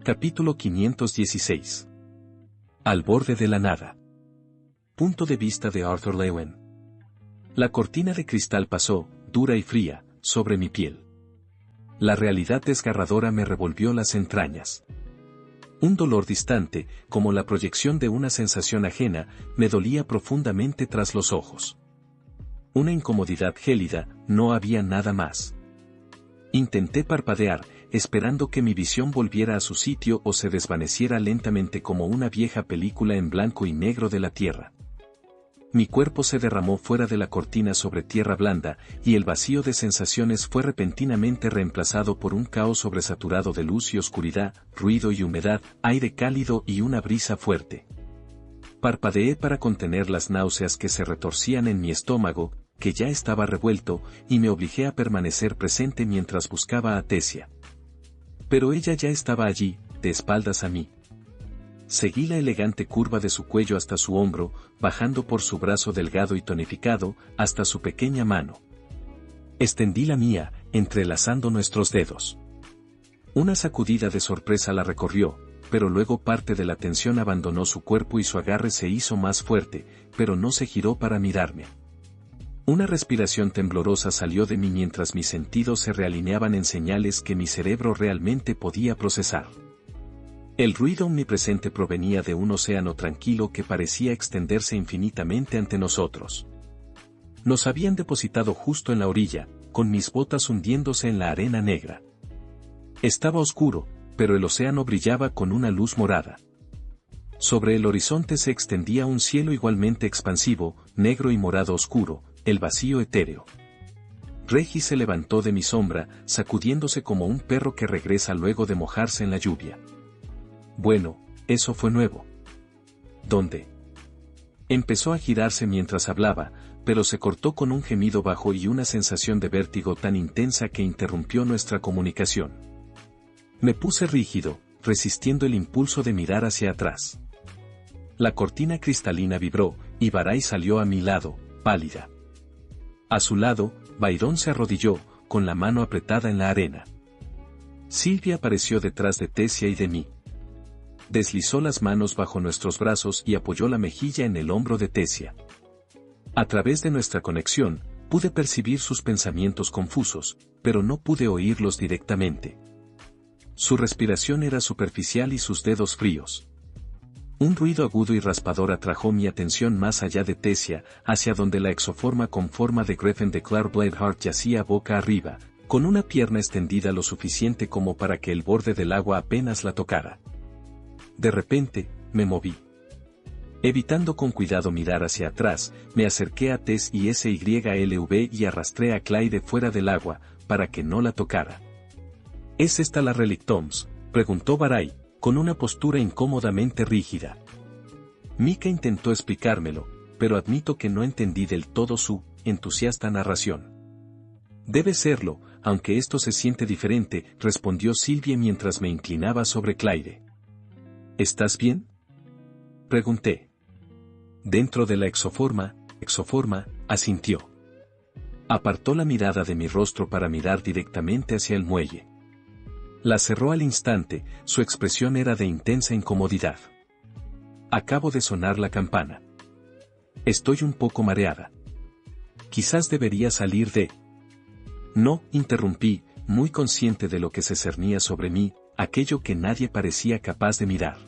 Capítulo 516. Al borde de la nada. Punto de vista de Arthur Lewen. La cortina de cristal pasó, dura y fría, sobre mi piel. La realidad desgarradora me revolvió las entrañas. Un dolor distante, como la proyección de una sensación ajena, me dolía profundamente tras los ojos. Una incomodidad gélida, no había nada más. Intenté parpadear, esperando que mi visión volviera a su sitio o se desvaneciera lentamente como una vieja película en blanco y negro de la tierra. Mi cuerpo se derramó fuera de la cortina sobre tierra blanda, y el vacío de sensaciones fue repentinamente reemplazado por un caos sobresaturado de luz y oscuridad, ruido y humedad, aire cálido y una brisa fuerte. Parpadeé para contener las náuseas que se retorcían en mi estómago, que ya estaba revuelto, y me obligué a permanecer presente mientras buscaba a Tessia. Pero ella ya estaba allí, de espaldas a mí. Seguí la elegante curva de su cuello hasta su hombro, bajando por su brazo delgado y tonificado, hasta su pequeña mano. Extendí la mía, entrelazando nuestros dedos. Una sacudida de sorpresa la recorrió, pero luego parte de la tensión abandonó su cuerpo y su agarre se hizo más fuerte, pero no se giró para mirarme. Una respiración temblorosa salió de mí mientras mis sentidos se realineaban en señales que mi cerebro realmente podía procesar. El ruido omnipresente provenía de un océano tranquilo que parecía extenderse infinitamente ante nosotros. Nos habían depositado justo en la orilla, con mis botas hundiéndose en la arena negra. Estaba oscuro, pero el océano brillaba con una luz morada. Sobre el horizonte se extendía un cielo igualmente expansivo, negro y morado oscuro, el vacío etéreo. Regis se levantó de mi sombra, sacudiéndose como un perro que regresa luego de mojarse en la lluvia. Bueno, eso fue nuevo. ¿Dónde? Empezó a girarse mientras hablaba, pero se cortó con un gemido bajo y una sensación de vértigo tan intensa que interrumpió nuestra comunicación. Me puse rígido, resistiendo el impulso de mirar hacia atrás. La cortina cristalina vibró, y Barai salió a mi lado, pálida. A su lado, Byron se arrodilló, con la mano apretada en la arena. Sylvia apareció detrás de Tessia y de mí. Deslizó las manos bajo nuestros brazos y apoyó la mejilla en el hombro de Tessia. A través de nuestra conexión, pude percibir sus pensamientos confusos, pero no pude oírlos directamente. Su respiración era superficial y sus dedos fríos. Un ruido agudo y raspador atrajo mi atención más allá de Tessia, hacia donde la exoforma con forma de Griffin de Claire Bladeheart yacía boca arriba, con una pierna extendida lo suficiente como para que el borde del agua apenas la tocara. De repente, me moví. Evitando con cuidado mirar hacia atrás, me acerqué a Tess y SYLV y arrastré a Clyde fuera del agua, para que no la tocara. ¿Es esta la Relic Tombs?, preguntó Barai, con una postura incómodamente rígida. Mika intentó explicármelo, pero admito que no entendí del todo su entusiasta narración. Debe serlo, aunque esto se siente diferente, respondió Sylvia mientras me inclinaba sobre Clyde. ¿Estás bien?, pregunté. Dentro de la exoforma, asintió. Apartó la mirada de mi rostro para mirar directamente hacia el muelle. La cerró al instante, su expresión era de intensa incomodidad. Acabo de sonar la campana. Estoy un poco mareada. Quizás debería salir de... No, interrumpí, muy consciente de lo que se cernía sobre mí, aquello que nadie parecía capaz de mirar.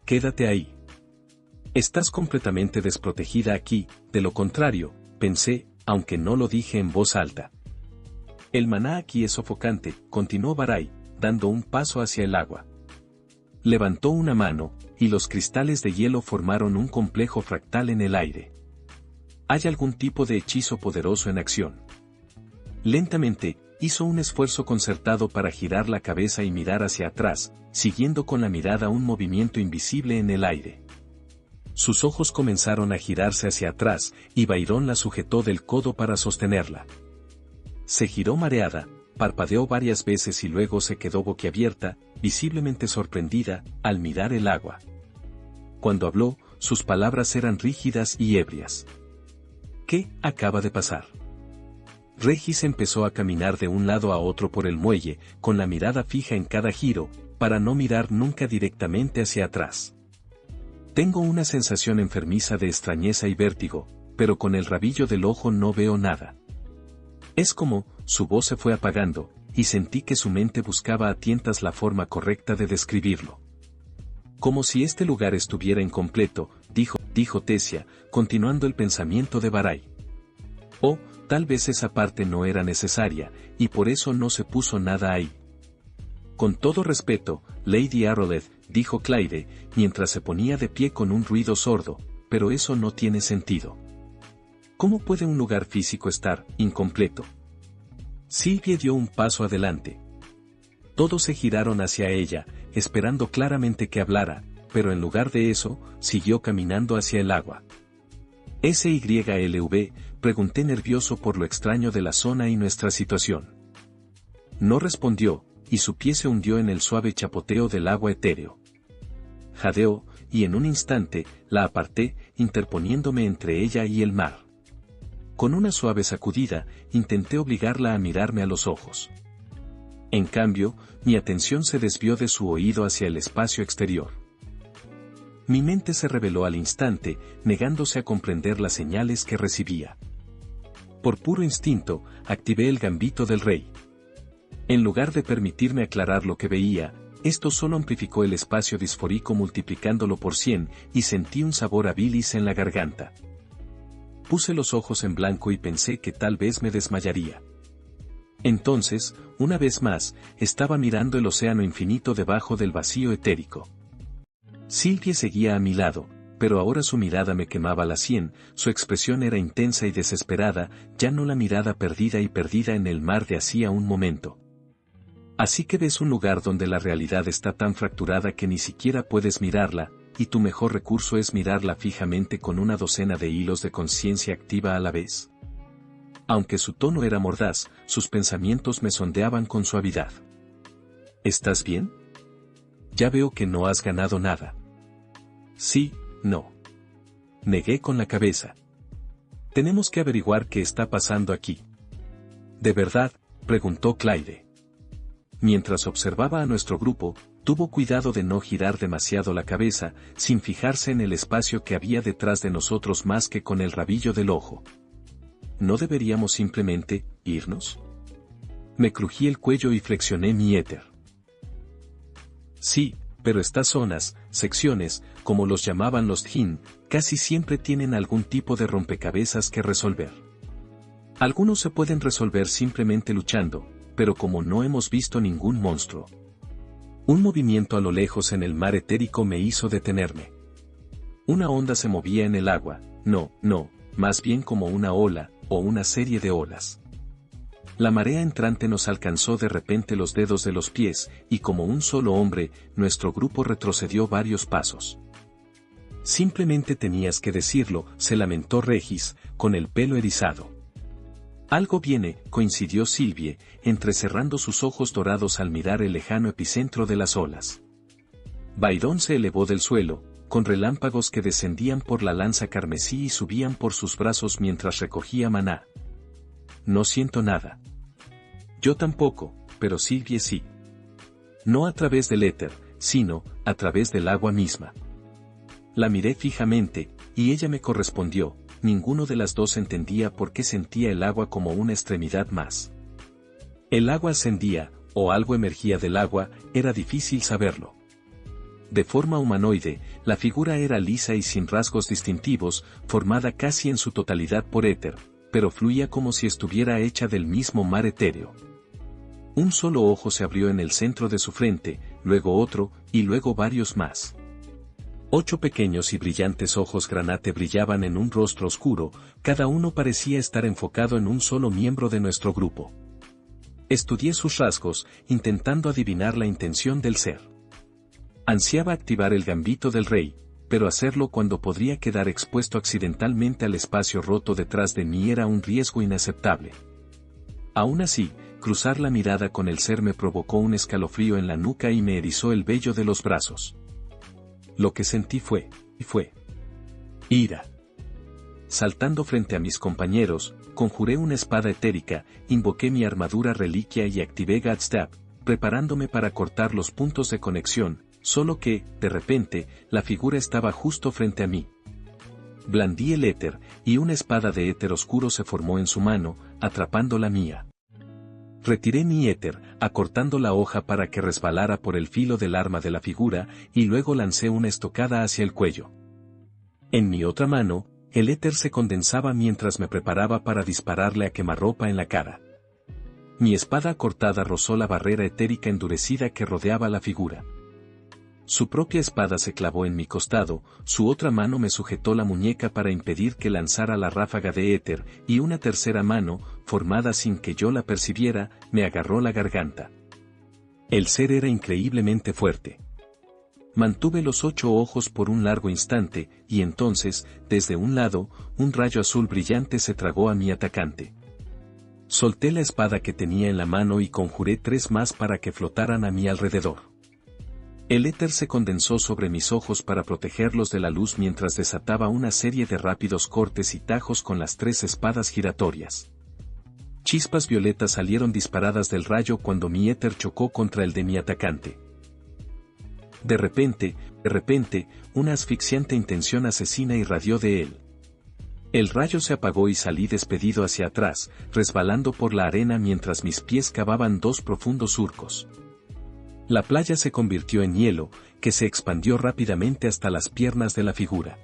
Quédate ahí. Estás completamente desprotegida aquí, de lo contrario, pensé, aunque no lo dije en voz alta. El maná aquí es sofocante, continuó Barai, dando un paso hacia el agua. Levantó una mano, y los cristales de hielo formaron un complejo fractal en el aire. Hay algún tipo de hechizo poderoso en acción. Lentamente, hizo un esfuerzo concertado para girar la cabeza y mirar hacia atrás, siguiendo con la mirada un movimiento invisible en el aire. Sus ojos comenzaron a girarse hacia atrás, y Byron la sujetó del codo para sostenerla. Se giró mareada, parpadeó varias veces y luego se quedó boquiabierta, visiblemente sorprendida, al mirar el agua. Cuando habló, sus palabras eran rígidas y ebrias. ¿Qué acaba de pasar? Regis empezó a caminar de un lado a otro por el muelle, con la mirada fija en cada giro, para no mirar nunca directamente hacia atrás. Tengo una sensación enfermiza de extrañeza y vértigo, pero con el rabillo del ojo no veo nada. Es como, su voz se fue apagando, y sentí que su mente buscaba a tientas la forma correcta de describirlo. Como si este lugar estuviera incompleto, dijo Tesia, continuando el pensamiento de Barai. O, tal vez esa parte no era necesaria, y por eso no se puso nada ahí. Con todo respeto, Lady Arrowhead, dijo Clyde, mientras se ponía de pie con un ruido sordo, pero eso no tiene sentido. ¿Cómo puede un lugar físico estar incompleto? Sylvie dio un paso adelante. Todos se giraron hacia ella, esperando claramente que hablara, pero en lugar de eso, siguió caminando hacia el agua. ¿SYLV? Pregunté nervioso por lo extraño de la zona y nuestra situación. No respondió, y su pie se hundió en el suave chapoteo del agua etéreo. Jadeó, y en un instante, la aparté, interponiéndome entre ella y el mar. Con una suave sacudida, intenté obligarla a mirarme a los ojos. En cambio, mi atención se desvió de su oído hacia el espacio exterior. Mi mente se rebeló al instante, negándose a comprender las señales que recibía. Por puro instinto, activé el gambito del rey. En lugar de permitirme aclarar lo que veía, esto solo amplificó el espacio disfórico multiplicándolo por 100, y sentí un sabor a bilis en la garganta. Puse los ojos en blanco y pensé que tal vez me desmayaría. Entonces, una vez más, estaba mirando el océano infinito debajo del vacío etérico. Sylvie seguía a mi lado, pero ahora su mirada me quemaba la sien, su expresión era intensa y desesperada, ya no la mirada perdida en el mar de hacía un momento. Así que ves un lugar donde la realidad está tan fracturada que ni siquiera puedes mirarla, y tu mejor recurso es mirarla fijamente con una docena de hilos de conciencia activa a la vez. Aunque su tono era mordaz, sus pensamientos me sondeaban con suavidad. ¿Estás bien? Ya veo que no has ganado nada. Sí, no. Negué con la cabeza. Tenemos que averiguar qué está pasando aquí. ¿De verdad? Preguntó Clyde. Mientras observaba a nuestro grupo, tuvo cuidado de no girar demasiado la cabeza, sin fijarse en el espacio que había detrás de nosotros más que con el rabillo del ojo. ¿No deberíamos simplemente irnos? Me crují el cuello y flexioné mi éter. Sí, pero estas zonas, secciones, como los llamaban los Jin, casi siempre tienen algún tipo de rompecabezas que resolver. Algunos se pueden resolver simplemente luchando, pero como no hemos visto ningún monstruo. Un movimiento a lo lejos en el mar etérico me hizo detenerme. Una onda se movía en el agua, no, más bien como una ola, o una serie de olas. La marea entrante nos alcanzó de repente los dedos de los pies, y como un solo hombre, nuestro grupo retrocedió varios pasos. Simplemente tenías que decirlo, se lamentó Regis, con el pelo erizado. Algo viene, coincidió Sylvie, entrecerrando sus ojos dorados al mirar el lejano epicentro de las olas. Byron se elevó del suelo, con relámpagos que descendían por la lanza carmesí y subían por sus brazos mientras recogía maná. No siento nada. Yo tampoco, pero Sylvie sí. No a través del éter, sino, a través del agua misma. La miré fijamente, y ella me correspondió. Ninguno de las dos entendía por qué sentía el agua como una extremidad más. El agua ascendía, o algo emergía del agua, era difícil saberlo. De forma humanoide, la figura era lisa y sin rasgos distintivos, formada casi en su totalidad por éter, pero fluía como si estuviera hecha del mismo mar etéreo. Un solo ojo se abrió en el centro de su frente, luego otro, y luego varios más. 8 pequeños y brillantes ojos granate brillaban en un rostro oscuro, cada uno parecía estar enfocado en un solo miembro de nuestro grupo. Estudié sus rasgos, intentando adivinar la intención del ser. Ansiaba activar el gambito del rey, pero hacerlo cuando podría quedar expuesto accidentalmente al espacio roto detrás de mí era un riesgo inaceptable. Aún así, cruzar la mirada con el ser me provocó un escalofrío en la nuca y me erizó el vello de los brazos. Lo que sentí fue ira. Saltando frente a mis compañeros, conjuré una espada etérica, invoqué mi armadura reliquia y activé Godstab, preparándome para cortar los puntos de conexión, solo que, de repente, la figura estaba justo frente a mí. Blandí el éter, y una espada de éter oscuro se formó en su mano, atrapando la mía. Retiré mi éter, acortando la hoja para que resbalara por el filo del arma de la figura, y luego lancé una estocada hacia el cuello. En mi otra mano, el éter se condensaba mientras me preparaba para dispararle a quemarropa en la cara. Mi espada cortada rozó la barrera etérica endurecida que rodeaba la figura. Su propia espada se clavó en mi costado, su otra mano me sujetó la muñeca para impedir que lanzara la ráfaga de éter, y una tercera mano, formada sin que yo la percibiera, me agarró la garganta. El ser era increíblemente fuerte. Mantuve los 8 ojos por un largo instante, y entonces, desde un lado, un rayo azul brillante se tragó a mi atacante. Solté la espada que tenía en la mano y conjuré 3 más para que flotaran a mi alrededor. El éter se condensó sobre mis ojos para protegerlos de la luz mientras desataba una serie de rápidos cortes y tajos con las 3 espadas giratorias. Chispas violetas salieron disparadas del rayo cuando mi éter chocó contra el de mi atacante. De repente, una asfixiante intención asesina irradió de él. El rayo se apagó y salí despedido hacia atrás, resbalando por la arena mientras mis pies cavaban 2 profundos surcos. La playa se convirtió en hielo, que se expandió rápidamente hasta las piernas de la figura.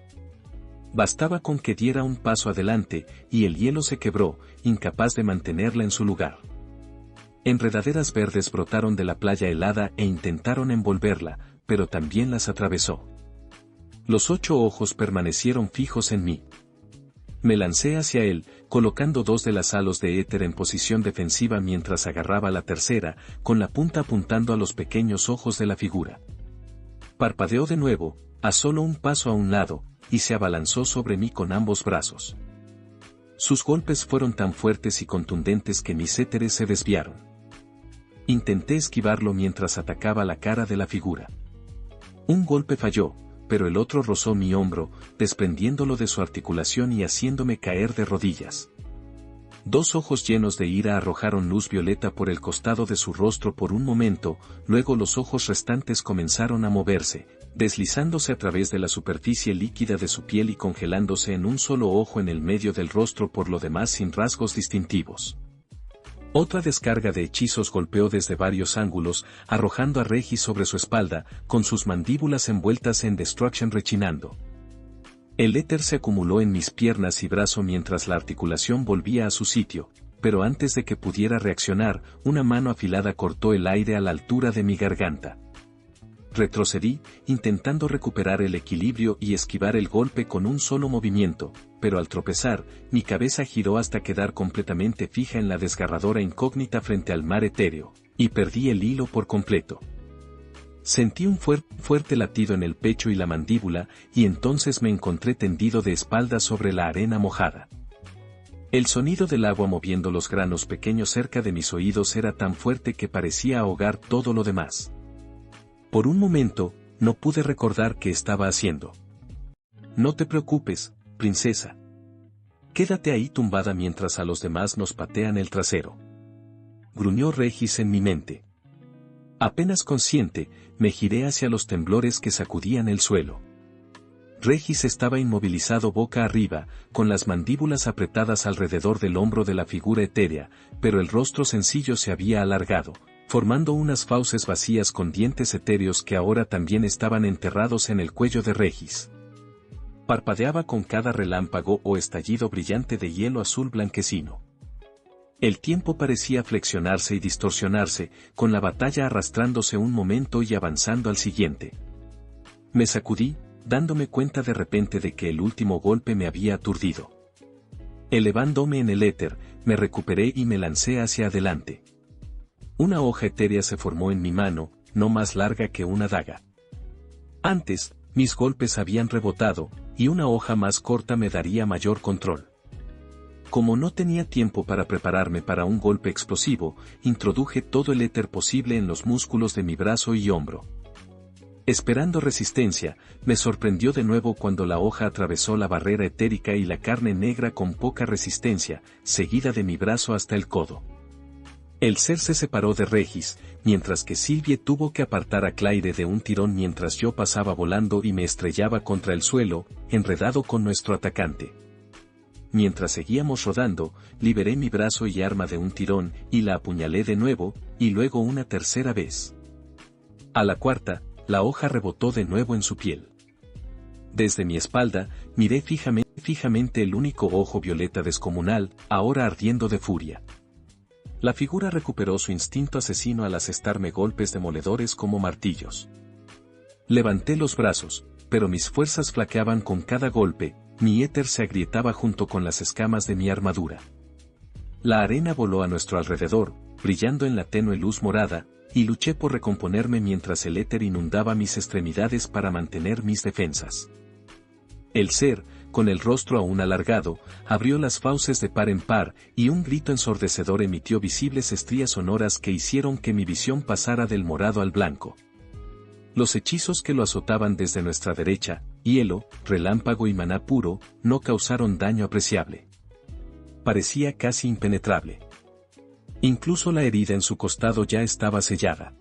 Bastaba con que diera un paso adelante, y el hielo se quebró, incapaz de mantenerla en su lugar. Enredaderas verdes brotaron de la playa helada e intentaron envolverla, pero también las atravesó. Los 8 ojos permanecieron fijos en mí. Me lancé hacia él, colocando 2 de las halos de éter en posición defensiva mientras agarraba la tercera, con la punta apuntando a los pequeños ojos de la figura. Parpadeó de nuevo, a solo un paso a un lado, y se abalanzó sobre mí con ambos brazos. Sus golpes fueron tan fuertes y contundentes que mis éteres se desviaron. Intenté esquivarlo mientras atacaba la cara de la figura. Un golpe falló, pero el otro rozó mi hombro, desprendiéndolo de su articulación y haciéndome caer de rodillas. 2 ojos llenos de ira arrojaron luz violeta por el costado de su rostro por un momento, luego los ojos restantes comenzaron a moverse, deslizándose a través de la superficie líquida de su piel y congelándose en un solo ojo en el medio del rostro, por lo demás sin rasgos distintivos. Otra descarga de hechizos golpeó desde varios ángulos, arrojando a Regis sobre su espalda, con sus mandíbulas envueltas en Destruction rechinando. El éter se acumuló en mis piernas y brazo mientras la articulación volvía a su sitio, pero antes de que pudiera reaccionar, una mano afilada cortó el aire a la altura de mi garganta. Retrocedí, intentando recuperar el equilibrio y esquivar el golpe con un solo movimiento, pero al tropezar, mi cabeza giró hasta quedar completamente fija en la desgarradora incógnita frente al mar etéreo, y perdí el hilo por completo. Sentí un fuerte latido en el pecho y la mandíbula, y entonces me encontré tendido de espaldas sobre la arena mojada. El sonido del agua moviendo los granos pequeños cerca de mis oídos era tan fuerte que parecía ahogar todo lo demás. Por un momento, no pude recordar qué estaba haciendo. No te preocupes, princesa. Quédate ahí tumbada mientras a los demás nos patean el trasero. Gruñó Regis en mi mente. Apenas consciente, me giré hacia los temblores que sacudían el suelo. Regis estaba inmovilizado boca arriba, con las mandíbulas apretadas alrededor del hombro de la figura etérea, pero el rostro sencillo se había alargado, formando unas fauces vacías con dientes etéreos que ahora también estaban enterrados en el cuello de Regis. Parpadeaba con cada relámpago o estallido brillante de hielo azul blanquecino. El tiempo parecía flexionarse y distorsionarse, con la batalla arrastrándose un momento y avanzando al siguiente. Me sacudí, dándome cuenta de repente de que el último golpe me había aturdido. Elevándome en el éter, me recuperé y me lancé hacia adelante. Una hoja etérea se formó en mi mano, no más larga que una daga. Antes, mis golpes habían rebotado, y una hoja más corta me daría mayor control. Como no tenía tiempo para prepararme para un golpe explosivo, introduje todo el éter posible en los músculos de mi brazo y hombro. Esperando resistencia, me sorprendió de nuevo cuando la hoja atravesó la barrera etérica y la carne negra con poca resistencia, seguida de mi brazo hasta el codo. El ser se separó de Regis, mientras que Sylvie tuvo que apartar a Claire de un tirón mientras yo pasaba volando y me estrellaba contra el suelo, enredado con nuestro atacante. Mientras seguíamos rodando, liberé mi brazo y arma de un tirón y la apuñalé de nuevo, y luego una tercera vez. A la cuarta, la hoja rebotó de nuevo en su piel. Desde mi espalda, miré fijamente el único ojo violeta descomunal, ahora ardiendo de furia. La figura recuperó su instinto asesino al asestarme golpes demoledores como martillos. Levanté los brazos, pero mis fuerzas flaqueaban con cada golpe, mi éter se agrietaba junto con las escamas de mi armadura. La arena voló a nuestro alrededor, brillando en la tenue luz morada, y luché por recomponerme mientras el éter inundaba mis extremidades para mantener mis defensas. El ser, con el rostro aún alargado, abrió las fauces de par en par, y un grito ensordecedor emitió visibles estrías sonoras que hicieron que mi visión pasara del morado al blanco. Los hechizos que lo azotaban desde nuestra derecha, hielo, relámpago y maná puro, no causaron daño apreciable. Parecía casi impenetrable. Incluso la herida en su costado ya estaba sellada.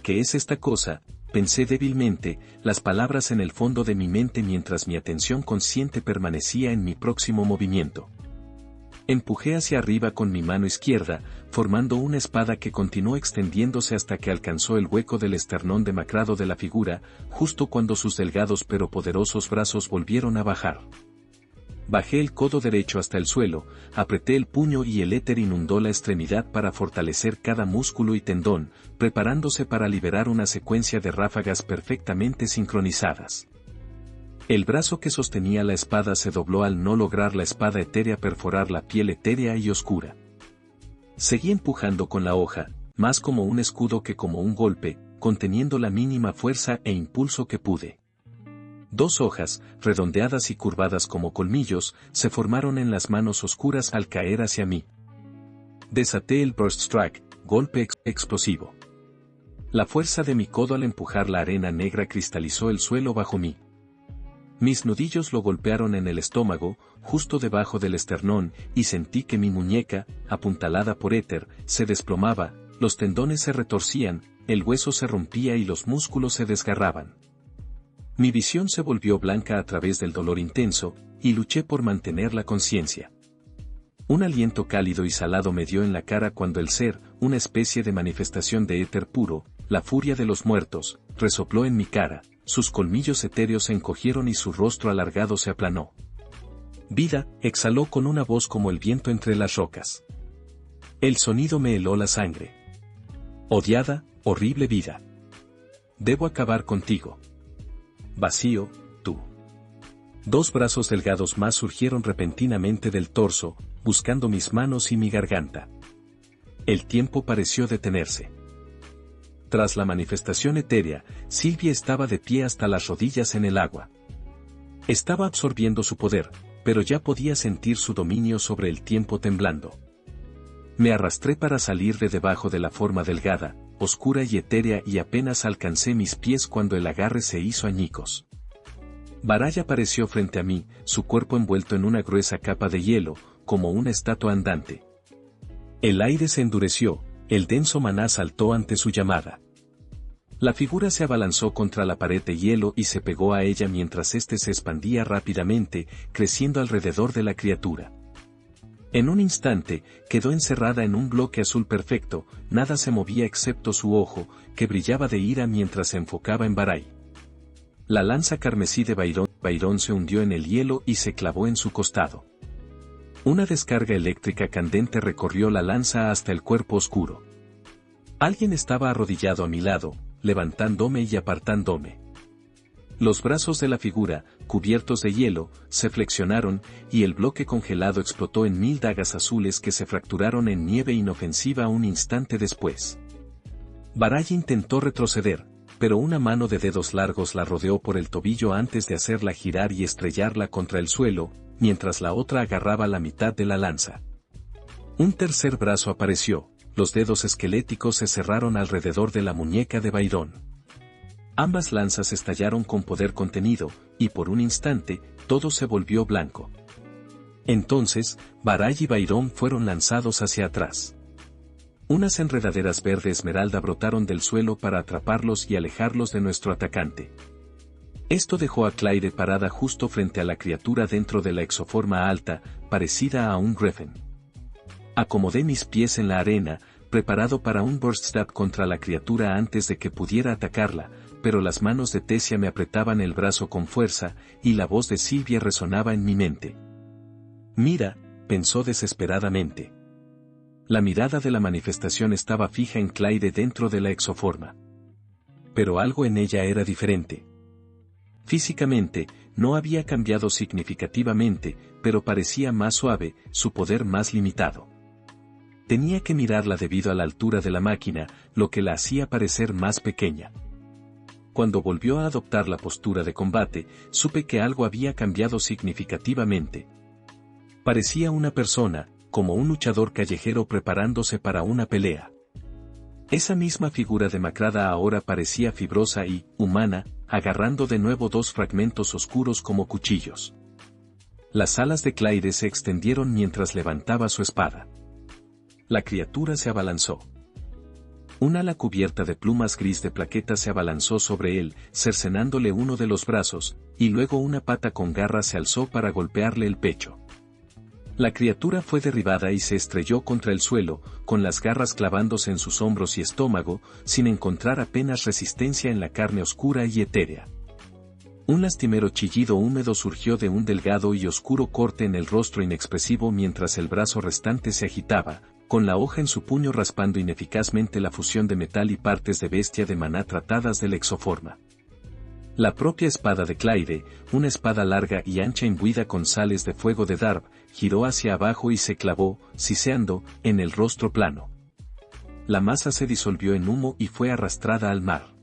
¿Qué es esta cosa?, pensé débilmente, las palabras en el fondo de mi mente mientras mi atención consciente permanecía en mi próximo movimiento. Empujé hacia arriba con mi mano izquierda, formando una espada que continuó extendiéndose hasta que alcanzó el hueco del esternón demacrado de la figura, justo cuando sus delgados pero poderosos brazos volvieron a bajar. Bajé el codo derecho hasta el suelo, apreté el puño y el éter inundó la extremidad para fortalecer cada músculo y tendón, preparándose para liberar una secuencia de ráfagas perfectamente sincronizadas. El brazo que sostenía la espada se dobló al no lograr la espada etérea perforar la piel etérea y oscura. Seguí empujando con la hoja, más como un escudo que como un golpe, conteniendo la mínima fuerza e impulso que pude. 2 hojas, redondeadas y curvadas como colmillos, se formaron en las manos oscuras al caer hacia mí. Desaté el Burst Strike, golpe explosivo. La fuerza de mi codo al empujar la arena negra cristalizó el suelo bajo mí. Mis nudillos lo golpearon en el estómago, justo debajo del esternón, y sentí que mi muñeca, apuntalada por éter, se desplomaba, los tendones se retorcían, el hueso se rompía y los músculos se desgarraban. Mi visión se volvió blanca a través del dolor intenso, y luché por mantener la conciencia. Un aliento cálido y salado me dio en la cara cuando el ser, una especie de manifestación de éter puro, la furia de los muertos, resopló en mi cara, sus colmillos etéreos se encogieron y su rostro alargado se aplanó. Vida, exhaló con una voz como el viento entre las rocas. El sonido me heló la sangre. Odiada, horrible vida. Debo acabar contigo. Vacío, tú. 2 brazos delgados más surgieron repentinamente del torso, buscando mis manos y mi garganta. El tiempo pareció detenerse. Tras la manifestación etérea, Sylvie estaba de pie hasta las rodillas en el agua. Estaba absorbiendo su poder, pero ya podía sentir su dominio sobre el tiempo temblando. Me arrastré para salir de debajo de la forma delgada, oscura y etérea y apenas alcancé mis pies cuando el agarre se hizo añicos. Baraya apareció frente a mí, su cuerpo envuelto en una gruesa capa de hielo, como una estatua andante. El aire se endureció, el denso maná saltó ante su llamada. La figura se abalanzó contra la pared de hielo y se pegó a ella mientras éste se expandía rápidamente, creciendo alrededor de la criatura. En un instante, quedó encerrada en un bloque azul perfecto, nada se movía excepto su ojo, que brillaba de ira mientras se enfocaba en Barai. La lanza carmesí de Byron se hundió en el hielo y se clavó en su costado. Una descarga eléctrica candente recorrió la lanza hasta el cuerpo oscuro. Alguien estaba arrodillado a mi lado, levantándome y apartándome. Los brazos de la figura, cubiertos de hielo, se flexionaron, y el bloque congelado explotó en 1000 dagas azules que se fracturaron en nieve inofensiva un instante después. Barai intentó retroceder, pero una mano de dedos largos la rodeó por el tobillo antes de hacerla girar y estrellarla contra el suelo, mientras la otra agarraba la mitad de la lanza. Un tercer brazo apareció, los dedos esqueléticos se cerraron alrededor de la muñeca de Byron. Ambas lanzas estallaron con poder contenido, y por un instante, todo se volvió blanco. Entonces, Barai y Byron fueron lanzados hacia atrás. Unas enredaderas verde esmeralda brotaron del suelo para atraparlos y alejarlos de nuestro atacante. Esto dejó a Claire parada justo frente a la criatura dentro de la exoforma alta, parecida a un griffin. Acomodé mis pies en la arena, preparado para un burst stab contra la criatura antes de que pudiera atacarla, pero las manos de Tessia me apretaban el brazo con fuerza, y la voz de Sylvie resonaba en mi mente. «Mira», pensó desesperadamente. La mirada de la manifestación estaba fija en Claire dentro de la exoforma. Pero algo en ella era diferente. Físicamente, no había cambiado significativamente, pero parecía más suave, su poder más limitado. Tenía que mirarla debido a la altura de la máquina, lo que la hacía parecer más pequeña. Cuando volvió a adoptar la postura de combate, supe que algo había cambiado significativamente. Parecía una persona, como un luchador callejero preparándose para una pelea. Esa misma figura demacrada ahora parecía fibrosa y, humana, agarrando de nuevo dos fragmentos oscuros como cuchillos. Las alas de Claire se extendieron mientras levantaba su espada. La criatura se abalanzó. Un ala cubierta de plumas gris de plaqueta se abalanzó sobre él, cercenándole uno de los brazos, y luego una pata con garras se alzó para golpearle el pecho. La criatura fue derribada y se estrelló contra el suelo, con las garras clavándose en sus hombros y estómago, sin encontrar apenas resistencia en la carne oscura y etérea. Un lastimero chillido húmedo surgió de un delgado y oscuro corte en el rostro inexpresivo mientras el brazo restante se agitaba, con la hoja en su puño raspando ineficazmente la fusión de metal y partes de bestia de maná tratadas de la exoforma. La propia espada de Claire, una espada larga y ancha imbuida con sales de fuego de Darb, giró hacia abajo y se clavó, siseando, en el rostro plano. La masa se disolvió en humo y fue arrastrada al mar.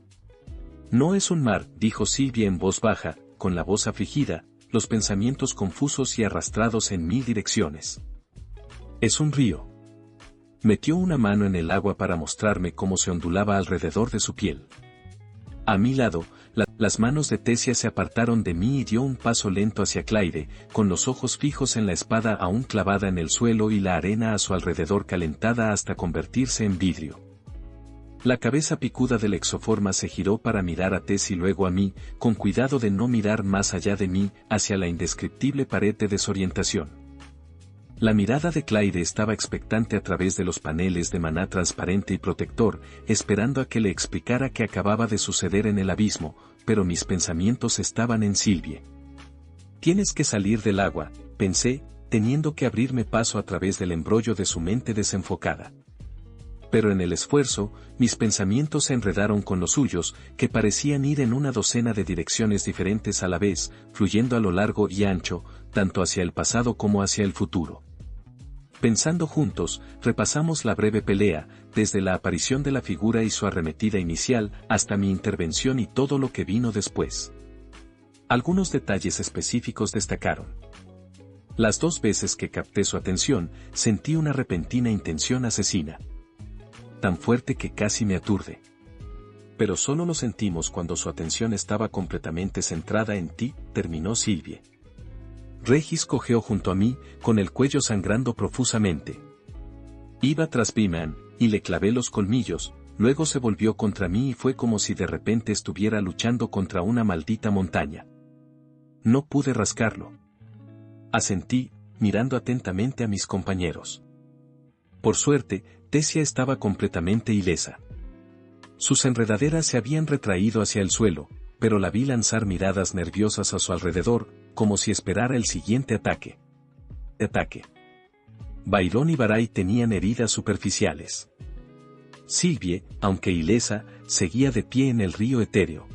«No es un mar», dijo Sylvie en voz baja, con la voz afligida, los pensamientos confusos y arrastrados en 1000 direcciones. «Es un río». Metió una mano en el agua para mostrarme cómo se ondulaba alrededor de su piel. A mi lado, las manos de Tessia se apartaron de mí y dio un paso lento hacia Claire, con los ojos fijos en la espada aún clavada en el suelo y la arena a su alrededor calentada hasta convertirse en vidrio. La cabeza picuda del exoforma se giró para mirar a Tess y luego a mí, con cuidado de no mirar más allá de mí, hacia la indescriptible pared de desorientación. La mirada de Claire estaba expectante a través de los paneles de maná transparente y protector, esperando a que le explicara qué acababa de suceder en el abismo, pero mis pensamientos estaban en Sylvie. «Tienes que salir del agua», pensé, teniendo que abrirme paso a través del embrollo de su mente desenfocada. Pero en el esfuerzo, mis pensamientos se enredaron con los suyos, que parecían ir en una docena de direcciones diferentes a la vez, fluyendo a lo largo y ancho, tanto hacia el pasado como hacia el futuro. Pensando juntos, repasamos la breve pelea, desde la aparición de la figura y su arremetida inicial, hasta mi intervención y todo lo que vino después. Algunos detalles específicos destacaron. Las 2 veces que capté su atención, sentí una repentina intención asesina. Tan fuerte que casi me aturde. Pero solo lo sentimos cuando su atención estaba completamente centrada en ti, terminó Sylvie. Regis cojeó junto a mí, con el cuello sangrando profusamente. Iba tras B-Man, y le clavé los colmillos, luego se volvió contra mí y fue como si de repente estuviera luchando contra una maldita montaña. No pude rascarlo. Asentí, mirando atentamente a mis compañeros. Por suerte, Tessia estaba completamente ilesa. Sus enredaderas se habían retraído hacia el suelo, pero la vi lanzar miradas nerviosas a su alrededor, como si esperara el siguiente ataque. Byron y Barai tenían heridas superficiales. Sylvie, aunque ilesa, seguía de pie en el río etéreo.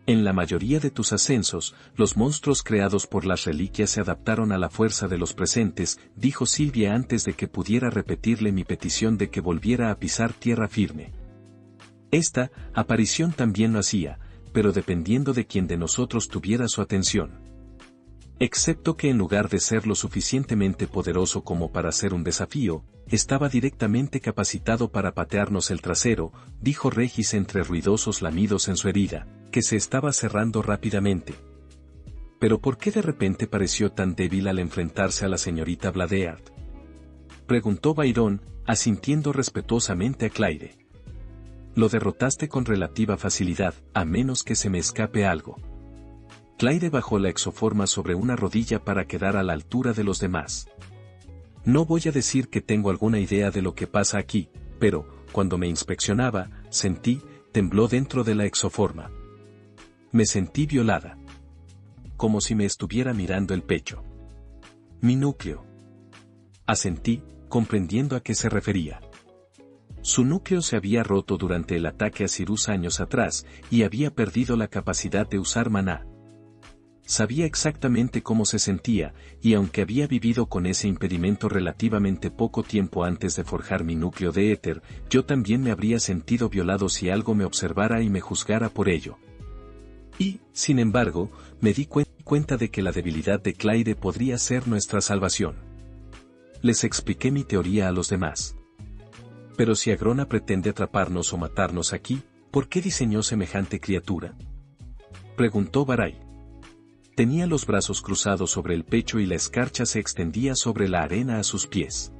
En la mayoría de tus ascensos, los monstruos creados por las reliquias se adaptaron a la fuerza de los presentes, dijo Sylvie antes de que pudiera repetirle mi petición de que volviera a pisar tierra firme. Esta aparición también lo hacía, pero dependiendo de quién de nosotros tuviera su atención. Excepto que en lugar de ser lo suficientemente poderoso como para ser un desafío, estaba directamente capacitado para patearnos el trasero, dijo Regis entre ruidosos lamidos en su herida, que se estaba cerrando rápidamente. ¿Pero por qué de repente pareció tan débil al enfrentarse a la señorita Bladeard? Preguntó Byron, asintiendo respetuosamente a Claire. Lo derrotaste con relativa facilidad, a menos que se me escape algo. Claire bajó la exoforma sobre una rodilla para quedar a la altura de los demás. No voy a decir que tengo alguna idea de lo que pasa aquí, pero, cuando me inspeccionaba, tembló dentro de la exoforma. Me sentí violada. Como si me estuviera mirando el pecho. Mi núcleo. Asentí, comprendiendo a qué se refería. Su núcleo se había roto durante el ataque a Cyrus años atrás, y había perdido la capacidad de usar maná. Sabía exactamente cómo se sentía, y aunque había vivido con ese impedimento relativamente poco tiempo antes de forjar mi núcleo de éter, yo también me habría sentido violado si algo me observara y me juzgara por ello. Y, sin embargo, me di cuenta de que la debilidad de Claire podría ser nuestra salvación. Les expliqué mi teoría a los demás. Pero si Agrona pretende atraparnos o matarnos aquí, ¿por qué diseñó semejante criatura? Preguntó Barai. Tenía los brazos cruzados sobre el pecho y la escarcha se extendía sobre la arena a sus pies.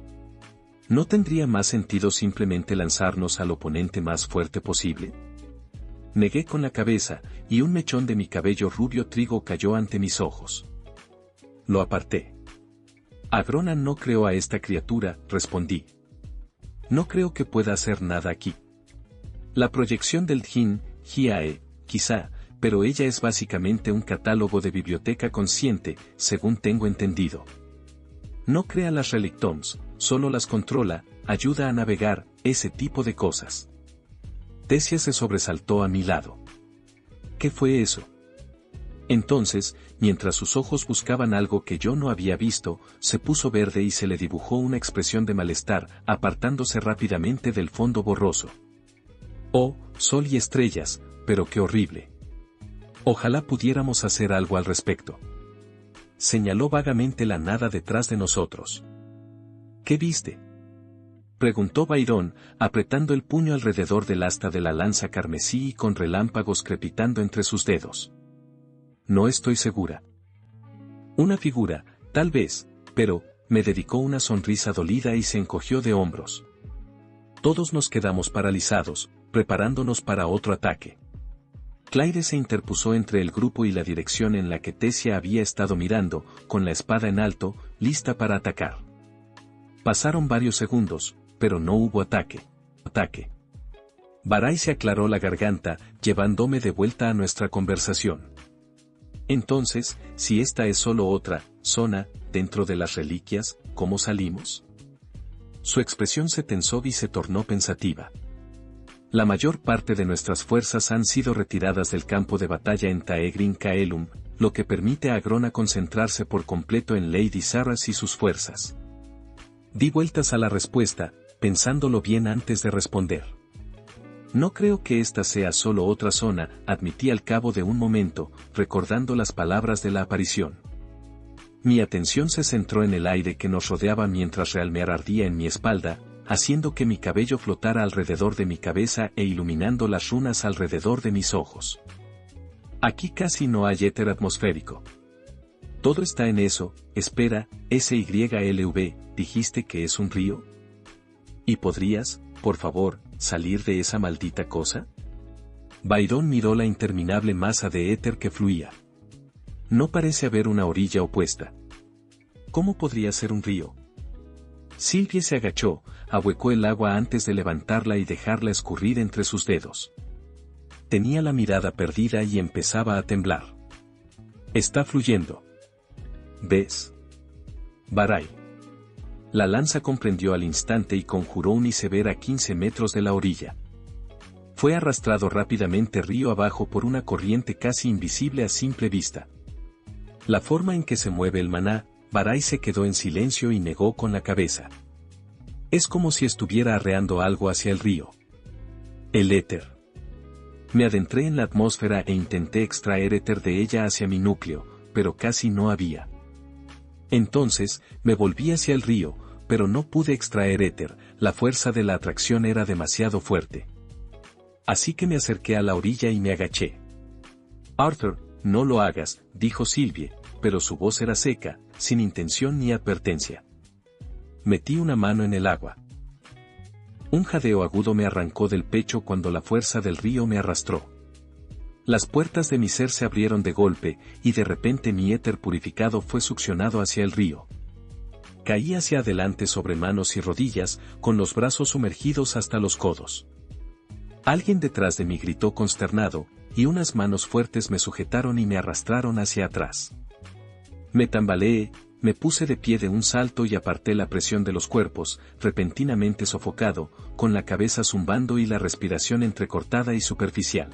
¿No tendría más sentido simplemente lanzarnos al oponente más fuerte posible? Negué con la cabeza, y un mechón de mi cabello rubio trigo cayó ante mis ojos. Lo aparté. Agrona no creó a esta criatura, respondí. No creo que pueda hacer nada aquí. La proyección del Jin, Hiae, quizá, pero ella es básicamente un catálogo de biblioteca consciente, según tengo entendido. No crea las relictoms, solo las controla, ayuda a navegar, ese tipo de cosas. Tessia se sobresaltó a mi lado. ¿Qué fue eso? Entonces, mientras sus ojos buscaban algo que yo no había visto, se puso verde y se le dibujó una expresión de malestar, apartándose rápidamente del fondo borroso. Oh, sol y estrellas, pero qué horrible. Ojalá pudiéramos hacer algo al respecto. Señaló vagamente la nada detrás de nosotros. ¿Qué viste? Preguntó Byron, apretando el puño alrededor del asta de la lanza carmesí y con relámpagos crepitando entre sus dedos. No estoy segura. Una figura, tal vez, pero, me dedicó una sonrisa dolida y se encogió de hombros. Todos nos quedamos paralizados, preparándonos para otro ataque. Claire se interpuso entre el grupo y la dirección en la que Tessia había estado mirando, con la espada en alto, lista para atacar. Pasaron varios segundos, pero no hubo ataque. Barai se aclaró la garganta, llevándome de vuelta a nuestra conversación. Entonces, si esta es solo otra zona, dentro de las reliquias, ¿cómo salimos? Su expresión se tensó y se tornó pensativa. La mayor parte de nuestras fuerzas han sido retiradas del campo de batalla en Taegrin Kaelum, lo que permite a Agrona concentrarse por completo en Lady Sarras y sus fuerzas. Di vueltas a la respuesta, pensándolo bien antes de responder. No creo que esta sea solo otra zona, admití al cabo de un momento, recordando las palabras de la aparición. Mi atención se centró en el aire que nos rodeaba mientras Realmear ardía en mi espalda, haciendo que mi cabello flotara alrededor de mi cabeza e iluminando las runas alrededor de mis ojos. Aquí casi no hay éter atmosférico. Todo está en eso. Espera, SYLV, ¿dijiste que es un río? ¿Y podrías, por favor, salir de esa maldita cosa? Byron miró la interminable masa de éter que fluía. No parece haber una orilla opuesta. ¿Cómo podría ser un río? Sylvie se agachó, ahuecó el agua antes de levantarla y dejarla escurrir entre sus dedos. Tenía la mirada perdida y empezaba a temblar. Está fluyendo. ¿Ves? Barai. La lanza comprendió al instante y conjuró un iceberg a 15 metros de la orilla. Fue arrastrado rápidamente río abajo por una corriente casi invisible a simple vista. La forma en que se mueve el maná, Barai se quedó en silencio y negó con la cabeza. Es como si estuviera arreando algo hacia el río. El éter. Me adentré en la atmósfera e intenté extraer éter de ella hacia mi núcleo, pero casi no había. Entonces, me volví hacia el río, pero no pude extraer éter, la fuerza de la atracción era demasiado fuerte. Así que me acerqué a la orilla y me agaché. Arthur, no lo hagas, dijo Sylvie, pero su voz era seca, sin intención ni advertencia. Metí una mano en el agua. Un jadeo agudo me arrancó del pecho cuando la fuerza del río me arrastró. Las puertas de mi ser se abrieron de golpe, y de repente mi éter purificado fue succionado hacia el río. Caí hacia adelante sobre manos y rodillas, con los brazos sumergidos hasta los codos. Alguien detrás de mí gritó consternado, y unas manos fuertes me sujetaron y me arrastraron hacia atrás. Me tambaleé, me puse de pie de un salto y aparté la presión de los cuerpos, repentinamente sofocado, con la cabeza zumbando y la respiración entrecortada y superficial.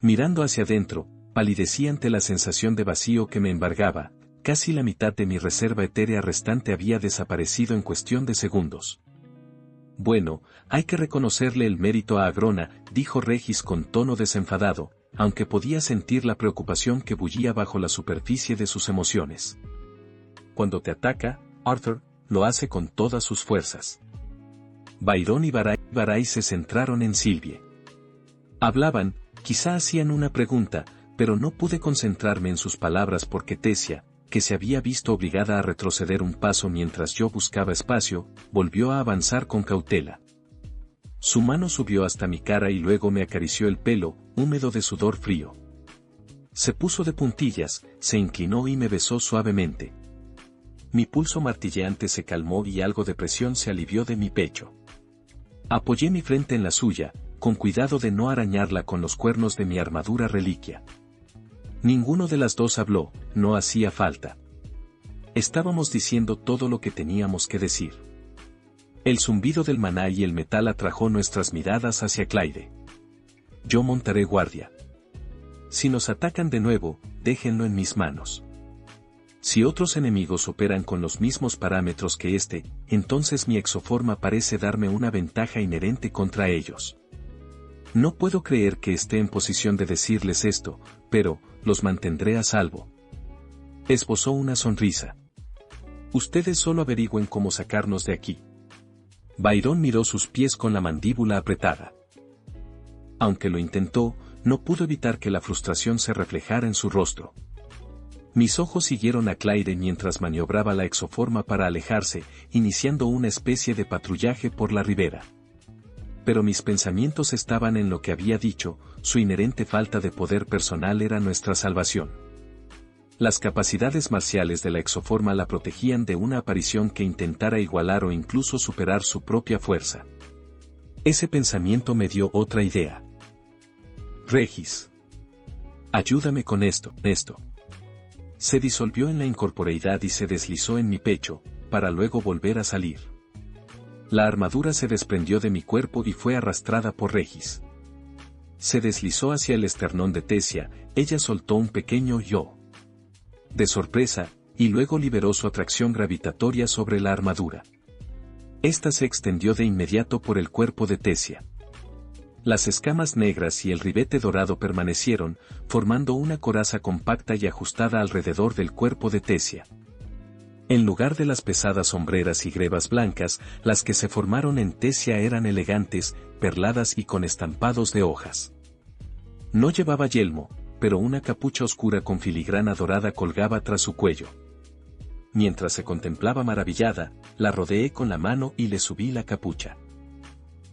Mirando hacia adentro, palidecí ante la sensación de vacío que me embargaba. Casi la mitad de mi reserva etérea restante había desaparecido en cuestión de segundos. Bueno, hay que reconocerle el mérito a Agrona, dijo Regis con tono desenfadado, aunque podía sentir la preocupación que bullía bajo la superficie de sus emociones. Cuando te ataca, Arthur, lo hace con todas sus fuerzas. Byron y Barai se centraron en Sylvie. Hablaban, quizá hacían una pregunta, pero no pude concentrarme en sus palabras porque Tessia, que se había visto obligada a retroceder un paso mientras yo buscaba espacio, volvió a avanzar con cautela. Su mano subió hasta mi cara y luego me acarició el pelo, húmedo de sudor frío. Se puso de puntillas, se inclinó y me besó suavemente. Mi pulso martilleante se calmó y algo de presión se alivió de mi pecho. Apoyé mi frente en la suya, con cuidado de no arañarla con los cuernos de mi armadura reliquia. Ninguno de las dos habló, no hacía falta. Estábamos diciendo todo lo que teníamos que decir. El zumbido del maná y el metal atrajo nuestras miradas hacia Clyde. Yo montaré guardia. Si nos atacan de nuevo, déjenlo en mis manos. Si otros enemigos operan con los mismos parámetros que este, entonces mi exoforma parece darme una ventaja inherente contra ellos. No puedo creer que esté en posición de decirles esto, pero los mantendré a salvo. Esbozó una sonrisa. Ustedes solo averigüen cómo sacarnos de aquí. Byron miró sus pies con la mandíbula apretada. Aunque lo intentó, no pudo evitar que la frustración se reflejara en su rostro. Mis ojos siguieron a Clyde mientras maniobraba la exoforma para alejarse, iniciando una especie de patrullaje por la ribera. Pero mis pensamientos estaban en lo que había dicho, su inherente falta de poder personal era nuestra salvación. Las capacidades marciales de la exoforma la protegían de una aparición que intentara igualar o incluso superar su propia fuerza. Ese pensamiento me dio otra idea. Regis. Ayúdame con esto. Se disolvió en la incorporeidad y se deslizó en mi pecho, para luego volver a salir. La armadura se desprendió de mi cuerpo y fue arrastrada por Regis. Se deslizó hacia el esternón de Tessia, ella soltó un pequeño yo. De sorpresa, y luego liberó su atracción gravitatoria sobre la armadura. Esta se extendió de inmediato por el cuerpo de Tessia. Las escamas negras y el ribete dorado permanecieron, formando una coraza compacta y ajustada alrededor del cuerpo de Tessia. En lugar de las pesadas sombreras y grebas blancas, las que se formaron en Tessia eran elegantes, perladas y con estampados de hojas. No llevaba yelmo, pero una capucha oscura con filigrana dorada colgaba tras su cuello. Mientras se contemplaba maravillada, la rodeé con la mano y le subí la capucha.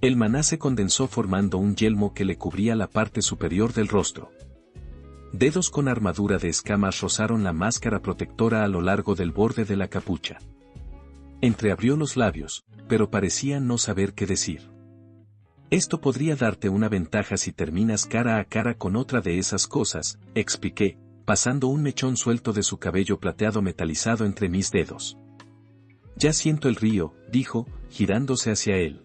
El maná se condensó formando un yelmo que le cubría la parte superior del rostro. Dedos con armadura de escamas rozaron la máscara protectora a lo largo del borde de la capucha. Entreabrió los labios, pero parecía no saber qué decir. Esto podría darte una ventaja si terminas cara a cara con otra de esas cosas, expliqué, pasando un mechón suelto de su cabello plateado metalizado entre mis dedos. Ya siento el río, dijo, girándose hacia él.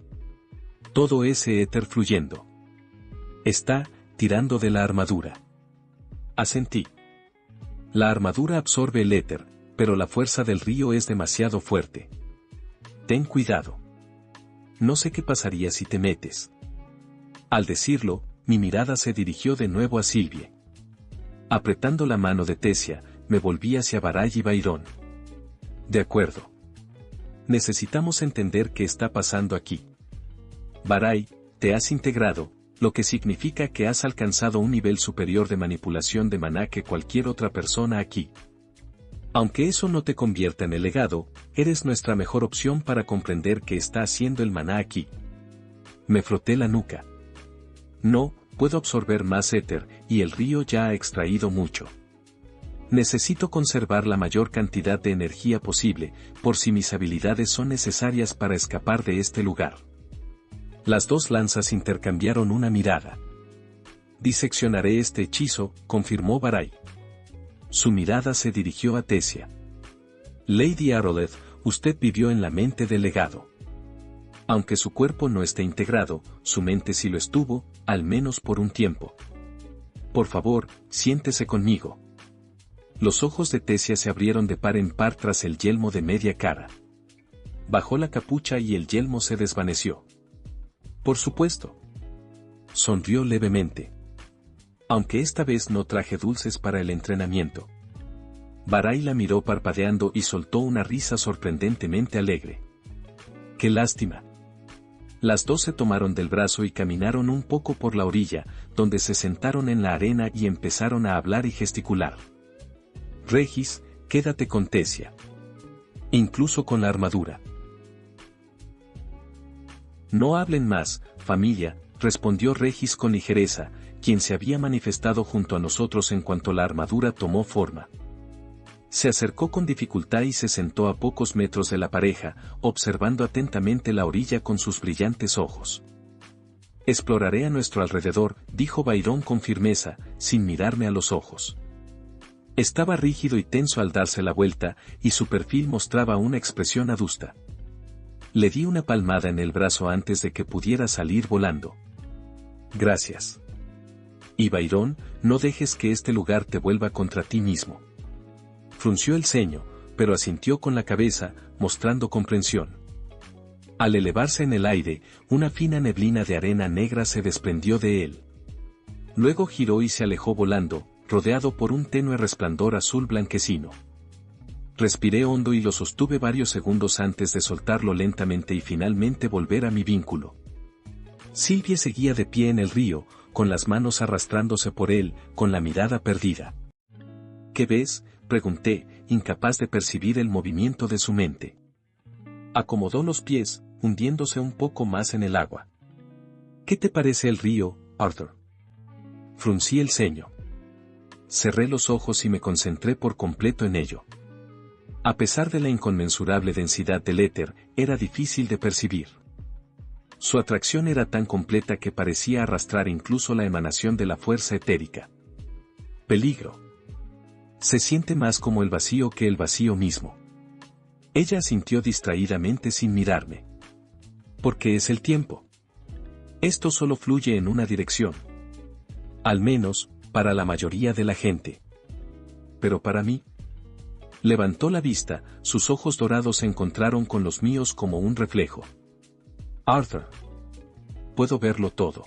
Todo ese éter fluyendo. Está tirando de la armadura. Asentí. La armadura absorbe el éter, pero la fuerza del río es demasiado fuerte. Ten cuidado. No sé qué pasaría si te metes. Al decirlo, mi mirada se dirigió de nuevo a Sylvie. Apretando la mano de Tessia, me volví hacia Barai y Byron. De acuerdo. Necesitamos entender qué está pasando aquí. Barai, te has integrado, lo que significa que has alcanzado un nivel superior de manipulación de maná que cualquier otra persona aquí. Aunque eso no te convierta en el legado, eres nuestra mejor opción para comprender qué está haciendo el maná aquí. Me froté la nuca. No, puedo absorber más éter, y el río ya ha extraído mucho. Necesito conservar la mayor cantidad de energía posible, por si mis habilidades son necesarias para escapar de este lugar. Las dos lanzas intercambiaron una mirada. Diseccionaré este hechizo, confirmó Barai. Su mirada se dirigió a Tessia. Lady Arrowleaf, usted vivió en la mente del legado. Aunque su cuerpo no esté integrado, su mente sí lo estuvo, al menos por un tiempo. Por favor, siéntese conmigo. Los ojos de Tessia se abrieron de par en par tras el yelmo de media cara. Bajó la capucha y el yelmo se desvaneció. Por supuesto. Sonrió levemente. Aunque esta vez no traje dulces para el entrenamiento. Barai la miró parpadeando y soltó una risa sorprendentemente alegre. ¡Qué lástima! Las dos se tomaron del brazo y caminaron un poco por la orilla, donde se sentaron en la arena y empezaron a hablar y gesticular. Regis, quédate con Tessia. Incluso con la armadura. No hablen más, familia, respondió Regis con ligereza, quien se había manifestado junto a nosotros en cuanto la armadura tomó forma. Se acercó con dificultad y se sentó a pocos metros de la pareja, observando atentamente la orilla con sus brillantes ojos. Exploraré a nuestro alrededor, dijo Byron con firmeza, sin mirarme a los ojos. Estaba rígido y tenso al darse la vuelta, y su perfil mostraba una expresión adusta. Le di una palmada en el brazo antes de que pudiera salir volando. Gracias. Y Byron, no dejes que este lugar te vuelva contra ti mismo. Frunció el ceño, pero asintió con la cabeza, mostrando comprensión. Al elevarse en el aire, una fina neblina de arena negra se desprendió de él. Luego giró y se alejó volando, rodeado por un tenue resplandor azul blanquecino. Respiré hondo y lo sostuve varios segundos antes de soltarlo lentamente y finalmente volver a mi vínculo. Sylvie seguía de pie en el río, con las manos arrastrándose por él, con la mirada perdida. ¿Qué ves?, pregunté, incapaz de percibir el movimiento de su mente. Acomodó los pies, hundiéndose un poco más en el agua. ¿Qué te parece el río, Arthur? Fruncí el ceño. Cerré los ojos y me concentré por completo en ello. A pesar de la inconmensurable densidad del éter, era difícil de percibir. Su atracción era tan completa que parecía arrastrar incluso la emanación de la fuerza etérica. Peligro. Se siente más como el vacío que el vacío mismo. Ella asintió distraídamente sin mirarme. ¿Por qué es el tiempo? Esto solo fluye en una dirección. Al menos, para la mayoría de la gente. Pero para mí. Levantó la vista, sus ojos dorados se encontraron con los míos como un reflejo. Arthur. Puedo verlo todo.